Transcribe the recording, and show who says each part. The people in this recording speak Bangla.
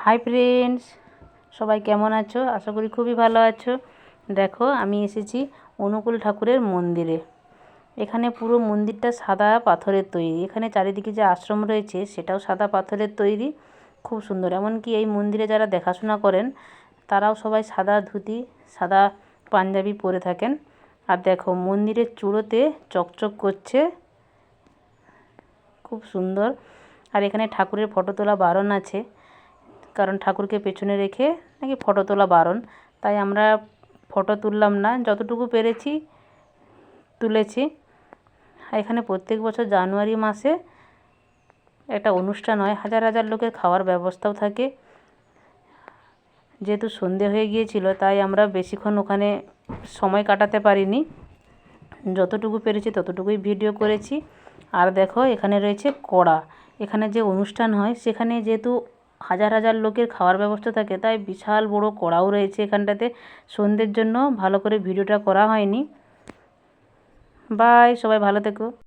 Speaker 1: হাই ফ্রেন্ডস, সবাই কেমন আছো? আশা করি খুবই ভালো আছো। দেখো, আমি এসেছি অনুকূল ঠাকুরের মন্দিরে। এখানে পুরো মন্দিরটা সাদা পাথরের তৈরি। এখানে চারিদিকে যে আশ্রম রয়েছে সেটাও সাদা পাথরের তৈরি, খুব সুন্দর। এমনকি এই মন্দিরে যারা দেখাশোনা করেন তারাও সবাই সাদা ধুতি, সাদা পাঞ্জাবি পরে থাকেন। আর দেখো, মন্দিরের চূড়োতে চকচক করছে, খুব সুন্দর। আর এখানে ঠাকুরের ফটো তোলা বারণ আছে, কারণ ঠাকুরকে পেছনে রেখে নাকি ফটো তোলা বারণ। তাই আমরা ফটো তুললাম না, যতটুকু পেরেছি তুলেছি। এখানে প্রত্যেক বছর জানুয়ারি মাসে একটা অনুষ্ঠান হয়, হাজার হাজার লোকের খাওয়ার ব্যবস্থাও থাকে। যেহেতু সন্ধে হয়ে গিয়েছিল তাই আমরা বেশিক্ষণ ওখানে সময় কাটাতে পারিনি, যতটুকু পেরেছি ততটুকুই ভিডিও করেছি। আর দেখো, এখানে রয়েছে কড়া। এখানে যে অনুষ্ঠান হয় সেখানে যেহেতু হাজার হাজার লোকের খাওয়ার ব্যবস্থা থাকে, তাই বিশাল বড় কড়াও রয়েছে এখানটাতে। সন্ধ্যের জন্য ভালো করে ভিডিওটা করা হয়নি। বাই, সবাই ভালো থেকো।